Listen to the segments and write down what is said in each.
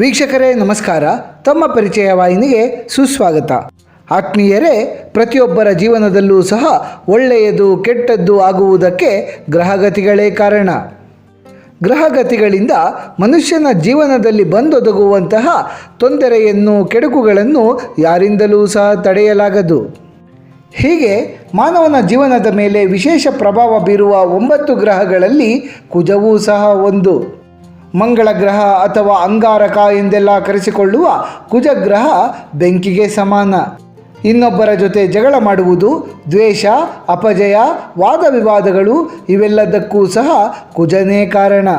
ವೀಕ್ಷಕರೇ ನಮಸ್ಕಾರ. ತಮ್ಮ ಪರಿಚಯ ವಾಹಿನಿಗೆ ಸುಸ್ವಾಗತ. ಆತ್ಮೀಯರೇ, ಪ್ರತಿಯೊಬ್ಬರ ಜೀವನದಲ್ಲೂ ಸಹ ಒಳ್ಳೆಯದು ಕೆಟ್ಟದ್ದು ಆಗುವುದಕ್ಕೆ ಗ್ರಹಗತಿಗಳೇ ಕಾರಣ. ಗ್ರಹಗತಿಗಳಿಂದ ಮನುಷ್ಯನ ಜೀವನದಲ್ಲಿ ಬಂದೊದಗುವಂತಹ ತೊಂದರೆಯನ್ನು ಕೆಡುಕುಗಳನ್ನು ಯಾರಿಂದಲೂ ಸಹ ತಡೆಯಲಾಗದು. ಹೀಗೆ ಮಾನವನ ಜೀವನದ ಮೇಲೆ ವಿಶೇಷ ಪ್ರಭಾವ ಬೀರುವ 9 ಗ್ರಹಗಳಲ್ಲಿ ಕುಜವೂ ಸಹ ಒಂದು. ಮಂಗಳ ಗ್ರಹ ಅಥವಾ ಅಂಗಾರಕ ಎಂದೆಲ್ಲ ಕರೆಸಿಕೊಳ್ಳುವ ಕುಜಗ್ರಹ ಬೆಂಕಿಗೆ ಸಮಾನ. ಇನ್ನೊಬ್ಬರ ಜೊತೆ ಜಗಳ ಮಾಡುವುದು, ದ್ವೇಷ, ಅಪಜಯ, ವಾದ ವಿವಾದಗಳು ಇವೆಲ್ಲದಕ್ಕೂ ಸಹ ಕುಜನೇ ಕಾರಣ.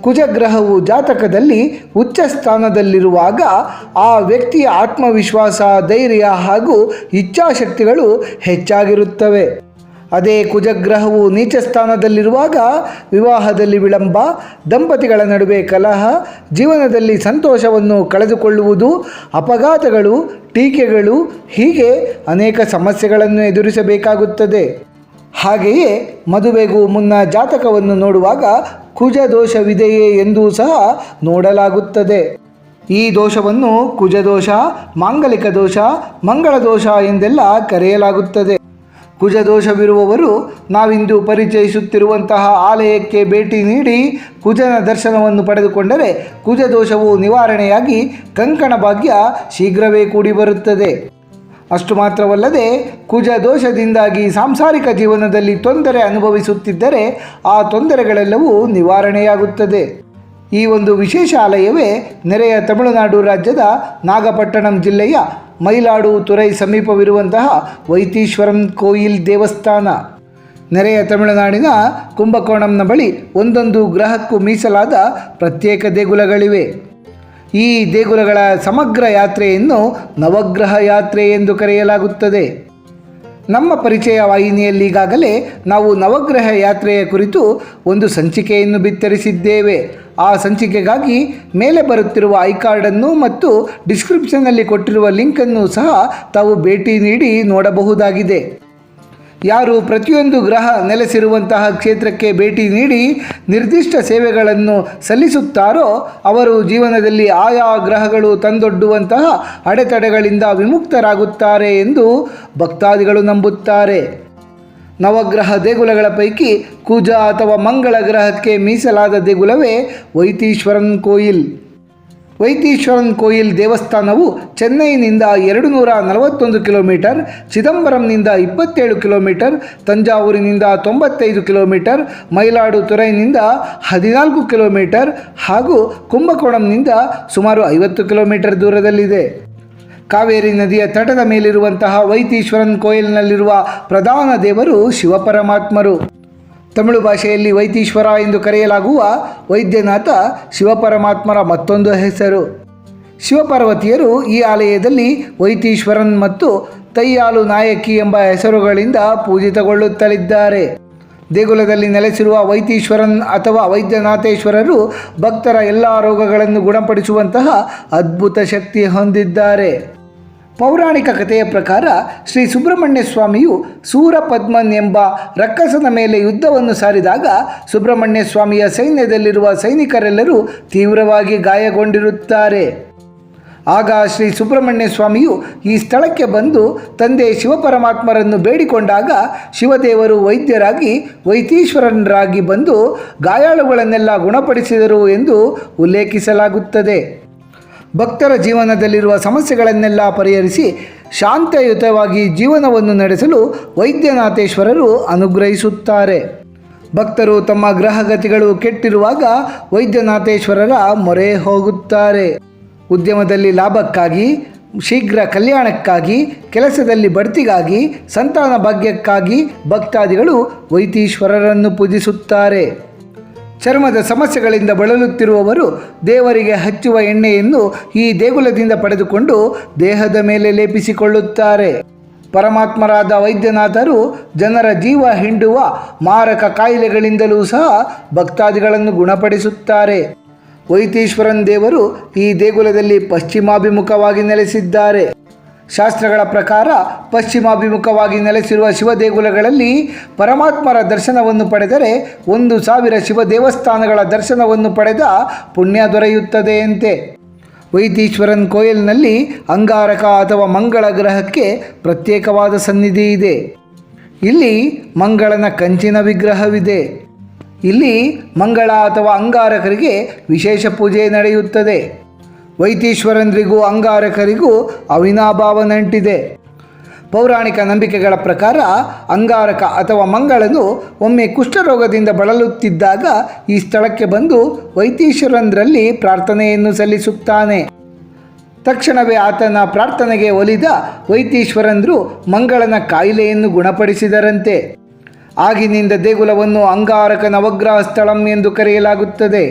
ಕುಜಗ್ರಹವು ಜಾತಕದಲ್ಲಿ ಉಚ್ಚ ಸ್ಥಾನದಲ್ಲಿರುವಾಗ ಆ ವ್ಯಕ್ತಿಯ ಆತ್ಮವಿಶ್ವಾಸ, ಧೈರ್ಯ ಹಾಗೂ ಇಚ್ಛಾಶಕ್ತಿಗಳು ಹೆಚ್ಚಾಗಿರುತ್ತವೆ. ಅದೇ ಕುಜಗ್ರಹವು ನೀಚ ಸ್ಥಾನದಲ್ಲಿರುವಾಗ ವಿವಾಹದಲ್ಲಿ ವಿಳಂಬ, ದಂಪತಿಗಳ ನಡುವೆ ಕಲಹ, ಜೀವನದಲ್ಲಿ ಸಂತೋಷವನ್ನು ಕಳೆದುಕೊಳ್ಳುವುದು, ಅಪಘಾತಗಳು, ಟೀಕೆಗಳು ಹೀಗೆ ಅನೇಕ ಸಮಸ್ಯೆಗಳನ್ನು ಎದುರಿಸಬೇಕಾಗುತ್ತದೆ. ಹಾಗೆಯೇ ಮದುವೆಗೂ ಮುನ್ನ ಜಾತಕವನ್ನು ನೋಡುವಾಗ ಕುಜ ದೋಷವಿದೆಯೇ ಎಂದೂ ಸಹ ನೋಡಲಾಗುತ್ತದೆ. ಈ ದೋಷವನ್ನು ಕುಜದೋಷ, ಮಾಂಗಲಿಕ ದೋಷ, ಮಂಗಳ ದೋಷ ಎಂದೆಲ್ಲ ಕರೆಯಲಾಗುತ್ತದೆ. ಕುಜದೋಷವಿರುವವರು ನಾವಿಂದು ಪರಿಚಯಿಸುತ್ತಿರುವಂತಹ ಆಲಯಕ್ಕೆ ಭೇಟಿ ನೀಡಿ ಕುಜನ ದರ್ಶನವನ್ನು ಪಡೆದುಕೊಂಡರೆ ಕುಜದೋಷವು ನಿವಾರಣೆಯಾಗಿ ಕಂಕಣ ಭಾಗ್ಯ ಶೀಘ್ರವೇ ಕೂಡಿ ಬರುತ್ತದೆ. ಅಷ್ಟು ಮಾತ್ರವಲ್ಲದೆ ಕುಜ ದೋಷದಿಂದಾಗಿ ಸಾಂಸಾರಿಕ ಜೀವನದಲ್ಲಿ ತೊಂದರೆ ಅನುಭವಿಸುತ್ತಿದ್ದರೆ ಆ ತೊಂದರೆಗಳೆಲ್ಲವೂ ನಿವಾರಣೆಯಾಗುತ್ತದೆ. ಈ ಒಂದು ವಿಶೇಷ ಆಲಯವೇ ನೆರೆಯ ತಮಿಳುನಾಡು ರಾಜ್ಯದ ನಾಗಪಟ್ಟಣಂ ಜಿಲ್ಲೆಯ ಮೈಲಾಡುತುರೈ ಸಮೀಪವಿರುವಂತಹ ವೈತೀಶ್ವರನ್ ಕೋಯಿಲ್ ದೇವಸ್ಥಾನ. ನೆರೆಯ ತಮಿಳುನಾಡಿನ ಕುಂಭಕೋಣಂನ ಬಳಿ ಒಂದೊಂದು ಗ್ರಹಕ್ಕೂ ಮೀಸಲಾದ ಪ್ರತ್ಯೇಕ ದೇಗುಲಗಳಿವೆ. ಈ ದೇಗುಲಗಳ ಸಮಗ್ರ ಯಾತ್ರೆಯನ್ನು ನವಗ್ರಹ ಯಾತ್ರೆ ಎಂದು ಕರೆಯಲಾಗುತ್ತದೆ. ನಮ್ಮ ಪರಿಚಯ ವಾಹಿನಿಯಲ್ಲಿ ಈಗಾಗಲೇ ನಾವು ನವಗ್ರಹ ಯಾತ್ರೆಯ ಕುರಿತು ಒಂದು ಸಂಚಿಕೆಯನ್ನು ಬಿತ್ತರಿಸಿದ್ದೇವೆ. ಆ ಸಂಚಿಕೆಗಾಗಿ ಮೇಲೆ ಬರುತ್ತಿರುವ ಐಕಾರ್ಡನ್ನು ಮತ್ತು ಡಿಸ್ಕ್ರಿಪ್ಷನ್ನಲ್ಲಿ ಕೊಟ್ಟಿರುವ ಲಿಂಕನ್ನು ಸಹ ತಾವು ಭೇಟಿ ನೀಡಿ ನೋಡಬಹುದಾಗಿದೆ. ಯಾರು ಪ್ರತಿಯೊಂದು ಗ್ರಹ ನೆಲೆಸಿರುವಂತಹ ಕ್ಷೇತ್ರಕ್ಕೆ ಭೇಟಿ ನೀಡಿ ನಿರ್ದಿಷ್ಟ ಸೇವೆಗಳನ್ನು ಸಲ್ಲಿಸುತ್ತಾರೋ ಅವರು ಜೀವನದಲ್ಲಿ ಆಯಾ ಗ್ರಹಗಳು ತಂದೊಡ್ಡುವಂತಹ ಅಡೆತಡೆಗಳಿಂದ ವಿಮುಕ್ತರಾಗುತ್ತಾರೆ ಎಂದು ಭಕ್ತಾದಿಗಳು ನಂಬುತ್ತಾರೆ. ನವಗ್ರಹ ದೇಗುಲಗಳ ಪೈಕಿ ಕುಜ ಅಥವಾ ಮಂಗಳ ಗ್ರಹಕ್ಕೆ ಮೀಸಲಾದ ದೇಗುಲವೇ ವೈತೀಶ್ವರನ್ ಕೋಯಿಲ್. ವೈತೀಶ್ವರನ್ ಕೋಯಿಲ್ ದೇವಸ್ಥಾನವು ಚೆನ್ನೈನಿಂದ 241 ಕಿಲೋಮೀಟರ್, ಚಿದಂಬರಂನಿಂದ 27 ಕಿಲೋಮೀಟರ್, ತಂಜಾವೂರಿನಿಂದ 95 ಕಿಲೋಮೀಟರ್, ಮೈಲಾಡುತುರೈನಿಂದ 14 ಕಿಲೋಮೀಟರ್ ಹಾಗೂ ಕುಂಭಕೋಣಂನಿಂದ ಸುಮಾರು 50 ಕಿಲೋಮೀಟರ್ ದೂರದಲ್ಲಿದೆ. ಕಾವೇರಿ ನದಿಯ ತಟದ ಮೇಲಿರುವಂತಹ ವೈತೀಶ್ವರನ್ ಕೋಯಿಲ್ನಲ್ಲಿರುವ ಪ್ರಧಾನ ದೇವರು ಶಿವಪರಮಾತ್ಮರು. ತಮಿಳು ಭಾಷೆಯಲ್ಲಿ ವೈತೀಶ್ವರ ಎಂದು ಕರೆಯಲಾಗುವ ವೈದ್ಯನಾಥ ಶಿವಪರಮಾತ್ಮರ ಮತ್ತೊಂದು ಹೆಸರು. ಶಿವಪಾರ್ವತಿಯರು ಈ ಆಲಯದಲ್ಲಿ ವೈತೀಶ್ವರನ್ ಮತ್ತು ತೈಯಾಲು ನಾಯಕಿ ಎಂಬ ಹೆಸರುಗಳಿಂದ ಪೂಜಿತಗೊಳ್ಳುತ್ತಲಿದ್ದಾರೆ. ದೇಗುಲದಲ್ಲಿ ನೆಲೆಸಿರುವ ವೈತೀಶ್ವರನ್ ಅಥವಾ ವೈದ್ಯನಾಥೇಶ್ವರರು ಭಕ್ತರ ಎಲ್ಲ ರೋಗಗಳನ್ನು ಗುಣಪಡಿಸುವಂತಹ ಅದ್ಭುತ ಶಕ್ತಿ ಹೊಂದಿದ್ದಾರೆ. ಪೌರಾಣಿಕ ಕಥೆಯ ಪ್ರಕಾರ ಶ್ರೀ ಸುಬ್ರಹ್ಮಣ್ಯ ಸ್ವಾಮಿಯು ಸೂರಪದ್ಮನ್ ಎಂಬ ರಕ್ಕಸನ ಮೇಲೆ ಯುದ್ಧವನ್ನು ಸಾರಿದಾಗ ಸುಬ್ರಹ್ಮಣ್ಯ ಸ್ವಾಮಿಯ ಸೈನ್ಯದಲ್ಲಿರುವ ಸೈನಿಕರೆಲ್ಲರೂ ತೀವ್ರವಾಗಿ ಗಾಯಗೊಂಡಿರುತ್ತಾರೆ. ಆಗ ಶ್ರೀ ಸುಬ್ರಹ್ಮಣ್ಯ ಸ್ವಾಮಿಯು ಈ ಸ್ಥಳಕ್ಕೆ ಬಂದು ತಂದೆ ಶಿವಪರಮಾತ್ಮರನ್ನು ಬೇಡಿಕೊಂಡಾಗ ಶಿವದೇವರು ವೈದ್ಯರಾಗಿ ವೈತೀಶ್ವರನರಾಗಿ ಬಂದು ಗಾಯಾಳುಗಳನ್ನೆಲ್ಲ ಗುಣಪಡಿಸಿದರು ಎಂದು ಉಲ್ಲೇಖಿಸಲಾಗುತ್ತದೆ. ಭಕ್ತರ ಜೀವನದಲ್ಲಿರುವ ಸಮಸ್ಯೆಗಳನ್ನೆಲ್ಲ ಪರಿಹರಿಸಿ ಶಾಂತಯುತವಾಗಿ ಜೀವನವನ್ನು ನಡೆಸಲು ವೈದ್ಯನಾಥೇಶ್ವರರು ಅನುಗ್ರಹಿಸುತ್ತಾರೆ. ಭಕ್ತರು ತಮ್ಮ ಗ್ರಹಗತಿಗಳು ಕೆಟ್ಟಿರುವಾಗ ವೈದ್ಯನಾಥೇಶ್ವರರ ಮೊರೆ ಹೋಗುತ್ತಾರೆ. ಉದ್ಯಮದಲ್ಲಿ ಲಾಭಕ್ಕಾಗಿ, ಶೀಘ್ರ ಕಲ್ಯಾಣಕ್ಕಾಗಿ, ಕೆಲಸದಲ್ಲಿ ಬಡ್ತಿಗಾಗಿ, ಸಂತಾನ ಭಾಗ್ಯಕ್ಕಾಗಿ ಭಕ್ತಾದಿಗಳು ವೈತೀಶ್ವರರನ್ನು ಪೂಜಿಸುತ್ತಾರೆ. ಚರ್ಮದ ಸಮಸ್ಯೆಗಳಿಂದ ಬಳಲುತ್ತಿರುವವರು ದೇವರಿಗೆ ಹಚ್ಚುವ ಎಣ್ಣೆಯನ್ನು ಈ ದೇಗುಲದಿಂದ ಪಡೆದುಕೊಂಡು ದೇಹದ ಮೇಲೆ ಲೇಪಿಸಿಕೊಳ್ಳುತ್ತಾರೆ. ಪರಮಾತ್ಮರಾದ ವೈದ್ಯನಾಥರು ಜನರ ಜೀವ ಹಿಂಡುವ ಮಾರಕ ಕಾಯಿಲೆಗಳಿಂದಲೂ ಸಹ ಭಕ್ತಾದಿಗಳನ್ನು ಗುಣಪಡಿಸುತ್ತಾರೆ. ವೈತೀಶ್ವರನ್ ದೇವರು ಈ ದೇಗುಲದಲ್ಲಿ ಪಶ್ಚಿಮಾಭಿಮುಖವಾಗಿ ನೆಲೆಸಿದ್ದಾರೆ. ಶಾಸ್ತ್ರಗಳ ಪ್ರಕಾರ ಪಶ್ಚಿಮಾಭಿಮುಖವಾಗಿ ನೆಲೆಸಿರುವ ಶಿವ ದೇಗುಲಗಳಲ್ಲಿ ಪರಮಾತ್ಮರ ದರ್ಶನವನ್ನು ಪಡೆದರೆ 1000 ಶಿವ ದೇವಸ್ಥಾನಗಳ ದರ್ಶನವನ್ನು ಪಡೆದ ಪುಣ್ಯ ದೊರೆಯುತ್ತದೆಯಂತೆ. ವೈತೀಶ್ವರನ್ ಕೋಯಿಲ್ನಲ್ಲಿ ಅಂಗಾರಕ ಅಥವಾ ಮಂಗಳ ಗ್ರಹಕ್ಕೆ ಪ್ರತ್ಯೇಕವಾದ ಸನ್ನಿಧಿ ಇದೆ. ಇಲ್ಲಿ ಮಂಗಳನ ಕಂಚಿನ ವಿಗ್ರಹವಿದೆ. ಇಲ್ಲಿ ಮಂಗಳ ಅಥವಾ ಅಂಗಾರಕರಿಗೆ ವಿಶೇಷ ಪೂಜೆ ನಡೆಯುತ್ತದೆ. ವೈತೀಶ್ವರನ್ರಿಗೂ ಅಂಗಾರಕರಿಗೂ ಅವಿನಾಭಾವ ನಂಟಿದೆ. ಪೌರಾಣಿಕ ನಂಬಿಕೆಗಳ ಪ್ರಕಾರ ಅಂಗಾರಕ ಅಥವಾ ಮಂಗಳನು ಒಮ್ಮೆ ಕುಷ್ಠರೋಗದಿಂದ ಬಳಲುತ್ತಿದ್ದಾಗ ಈ ಸ್ಥಳಕ್ಕೆ ಬಂದು ವೈತೀಶ್ವರನ್ರಲ್ಲಿ ಪ್ರಾರ್ಥನೆಯನ್ನು ಸಲ್ಲಿಸುತ್ತಾನೆ. ತಕ್ಷಣವೇ ಆತನ ಪ್ರಾರ್ಥನೆಗೆ ಒಲಿದ ವೈತೀಶ್ವರನ್ರು ಮಂಗಳನ ಕಾಯಿಲೆಯನ್ನು ಗುಣಪಡಿಸಿದರಂತೆ. ಆಗಿನಿಂದ ದೇಗುಲವನ್ನು ಅಂಗಾರಕ ನವಗ್ರಹ ಸ್ಥಳಂ ಎಂದು ಕರೆಯಲಾಗುತ್ತದೆ.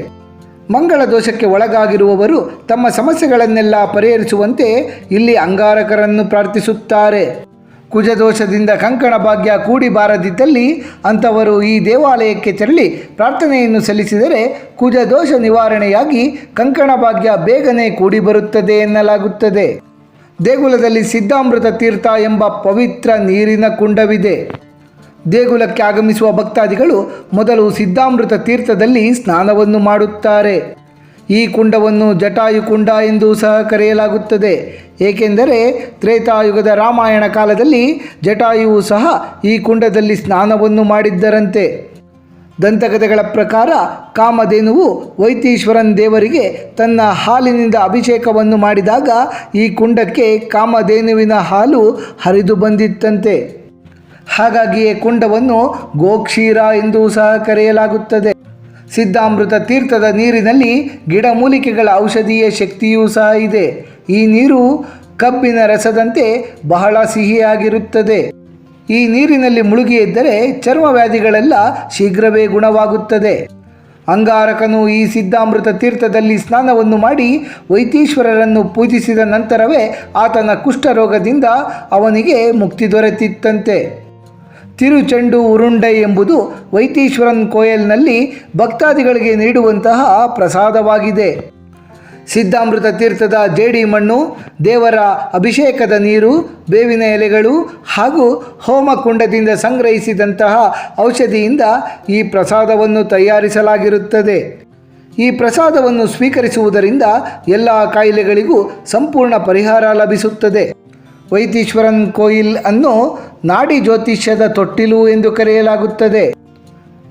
ಮಂಗಳ ದೋಷಕ್ಕೆ ಒಳಗಾಗಿರುವವರು ತಮ್ಮ ಸಮಸ್ಯೆಗಳನ್ನೆಲ್ಲ ಪರಿಹರಿಸುವಂತೆ ಇಲ್ಲಿ ಅಂಗಾರಕರನ್ನು ಪ್ರಾರ್ಥಿಸುತ್ತಾರೆ. ಕುಜದೋಷದಿಂದ ಕಂಕಣ ಭಾಗ್ಯ ಕೂಡಿ ಬಾರದಿದ್ದಲ್ಲಿ ಅಂಥವರು ಈ ದೇವಾಲಯಕ್ಕೆ ತೆರಳಿ ಪ್ರಾರ್ಥನೆಯನ್ನು ಸಲ್ಲಿಸಿದರೆ ಕುಜದೋಷ ನಿವಾರಣೆಯಾಗಿ ಕಂಕಣ ಭಾಗ್ಯ ಬೇಗನೆ ಕೂಡಿ ಬರುತ್ತದೆ ಎನ್ನಲಾಗುತ್ತದೆ. ದೇಗುಲದಲ್ಲಿ ಸಿದ್ಧಾಮೃತ ತೀರ್ಥ ಎಂಬ ಪವಿತ್ರ ನೀರಿನ ಕುಂಡವಿದೆ. ದೇಗುಲಕ್ಕೆ ಆಗಮಿಸುವ ಭಕ್ತಾದಿಗಳು ಮೊದಲು ಸಿದ್ಧಾಮೃತ ತೀರ್ಥದಲ್ಲಿ ಸ್ನಾನವನ್ನು ಮಾಡುತ್ತಾರೆ. ಈ ಕುಂಡವನ್ನು ಜಟಾಯು ಕುಂಡ ಎಂದು ಸಹ ಕರೆಯಲಾಗುತ್ತದೆ. ಏಕೆಂದರೆ ತ್ರೇತಾಯುಗದ ರಾಮಾಯಣ ಕಾಲದಲ್ಲಿ ಜಟಾಯುವು ಸಹ ಈ ಕುಂಡದಲ್ಲಿ ಸ್ನಾನವನ್ನು ಮಾಡಿದ್ದರಂತೆ. ದಂತಕಥೆಗಳ ಪ್ರಕಾರ ಕಾಮಧೇನುವು ವೈತೀಶ್ವರನ್ ದೇವರಿಗೆ ತನ್ನ ಹಾಲಿನಿಂದ ಅಭಿಷೇಕವನ್ನು ಮಾಡಿದಾಗ ಈ ಕುಂಡಕ್ಕೆ ಕಾಮಧೇನುವಿನ ಹಾಲು ಹರಿದು ಬಂದಿತ್ತಂತೆ. ಹಾಗಾಗಿಯೇ ಕುಂಡವನ್ನು ಗೋಕ್ಷೀರ ಎಂದು ಸಹ ಕರೆಯಲಾಗುತ್ತದೆ. ಸಿದ್ಧಾಮೃತ ತೀರ್ಥದ ನೀರಿನಲ್ಲಿ ಗಿಡಮೂಲಿಕೆಗಳ ಔಷಧೀಯ ಶಕ್ತಿಯೂ ಸಹ ಇದೆ. ಈ ನೀರು ಕಬ್ಬಿನ ರಸದಂತೆ ಬಹಳ ಸಿಹಿಯಾಗಿರುತ್ತದೆ. ಈ ನೀರಿನಲ್ಲಿ ಮುಳುಗಿ ಎದ್ದರೆ ಚರ್ಮ ವ್ಯಾಧಿಗಳೆಲ್ಲ ಶೀಘ್ರವೇ ಗುಣವಾಗುತ್ತದೆ. ಅಂಗಾರಕನು ಈ ಸಿದ್ಧಾಮೃತ ತೀರ್ಥದಲ್ಲಿ ಸ್ನಾನವನ್ನು ಮಾಡಿ ವೈತೀಶ್ವರರನ್ನು ಪೂಜಿಸಿದ ನಂತರವೇ ಆತನ ಕುಷ್ಠರೋಗದಿಂದ ಅವನಿಗೆ ಮುಕ್ತಿ ದೊರೆತಿತ್ತಂತೆ. ತಿರುಚೆಂಡು ಉರುಂಡೈ ಎಂಬುದು ವೈತೀಶ್ವರನ್ ಕೋಯಿಲ್ನಲ್ಲಿ ಭಕ್ತಾದಿಗಳಿಗೆ ನೀಡುವಂತಹ ಪ್ರಸಾದವಾಗಿದೆ. ಸಿದ್ಧಾಮೃತ ತೀರ್ಥದ ಜೇಡಿ ಮಣ್ಣು, ದೇವರ ಅಭಿಷೇಕದ ನೀರು, ಬೇವಿನ ಎಲೆಗಳು ಹಾಗೂ ಹೋಮಕುಂಡದಿಂದ ಸಂಗ್ರಹಿಸಿದಂತಹ ಔಷಧಿಯಿಂದ ಈ ಪ್ರಸಾದವನ್ನು ತಯಾರಿಸಲಾಗಿರುತ್ತದೆ. ಈ ಪ್ರಸಾದವನ್ನು ಸ್ವೀಕರಿಸುವುದರಿಂದ ಎಲ್ಲ ಕಾಯಿಲೆಗಳಿಗೂ ಸಂಪೂರ್ಣ ಪರಿಹಾರ ಲಭಿಸುತ್ತದೆ. ವೈತೀಶ್ವರನ್ ಕೋಯಿಲ್ ಅನ್ನು ನಾಡಿ ಜ್ಯೋತಿಷ್ಯದ ತೊಟ್ಟಿಲು ಎಂದು ಕರೆಯಲಾಗುತ್ತದೆ.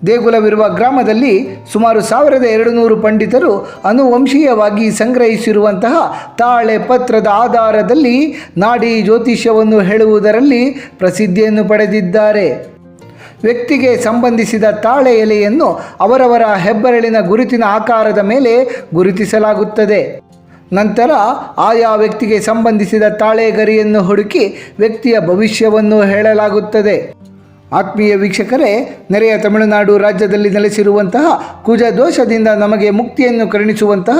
ದೇಗುಲವಿರುವ ಗ್ರಾಮದಲ್ಲಿ ಸುಮಾರು 1200 ಪಂಡಿತರು ಅನುವಂಶೀಯವಾಗಿ ಸಂಗ್ರಹಿಸಿರುವಂತಹ ತಾಳೆ ಪತ್ರದ ಆಧಾರದಲ್ಲಿ ನಾಡಿ ಜ್ಯೋತಿಷ್ಯವನ್ನು ಹೇಳುವುದರಲ್ಲಿ ಪ್ರಸಿದ್ಧಿಯನ್ನು ಪಡೆದಿದ್ದಾರೆ. ವ್ಯಕ್ತಿಗೆ ಸಂಬಂಧಿಸಿದ ತಾಳೆ ಎಲೆಯನ್ನು ಅವರವರ ಹೆಬ್ಬೆರಳಿನ ಗುರುತಿನ ಆಕಾರದ ಮೇಲೆ ಗುರುತಿಸಲಾಗುತ್ತದೆ. ನಂತರ ಆಯಾ ವ್ಯಕ್ತಿಗೆ ಸಂಬಂಧಿಸಿದ ತಾಳೆ ಗರಿಯನ್ನು ಹುಡುಕಿ ವ್ಯಕ್ತಿಯ ಭವಿಷ್ಯವನ್ನು ಹೇಳಲಾಗುತ್ತದೆ. ಆತ್ಮೀಯ ವೀಕ್ಷಕರೇ, ನೆರೆಯ ತಮಿಳುನಾಡು ರಾಜ್ಯದಲ್ಲಿ ನೆಲೆಸಿರುವಂತಹ ಕುಜ ದೋಷದಿಂದ ನಮಗೆ ಮುಕ್ತಿಯನ್ನು ಕರುಣಿಸುವಂತಹ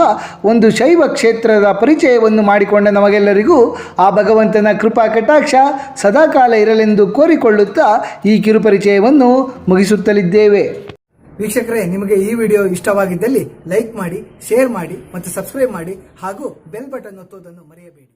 ಒಂದು ಶೈವ ಕ್ಷೇತ್ರದ ಪರಿಚಯವನ್ನು ಮಾಡಿಕೊಂಡ ನಮಗೆಲ್ಲರಿಗೂ ಆ ಭಗವಂತನ ಕೃಪಾ ಕಟಾಕ್ಷ ಸದಾಕಾಲ ಇರಲೆಂದು ಕೋರಿಕೊಳ್ಳುತ್ತಾ ಈ ಕಿರುಪರಿಚಯವನ್ನು ಮುಗಿಸುತ್ತಲಿದ್ದೇವೆ. ವೀಕ್ಷಕರೇ, ನಿಮಗೆ ಈ ವಿಡಿಯೋ ಇಷ್ಟವಾಗಿದ್ದಲ್ಲಿ ಲೈಕ್ ಮಾಡಿ, ಶೇರ್ ಮಾಡಿ ಮತ್ತು ಸಬ್ಸ್ಕ್ರೈಬ್ ಮಾಡಿ ಹಾಗೂ ಬೆಲ್ ಬಟನ್ ಒತ್ತುವುದನ್ನು ಮರೆಯಬೇಡಿ.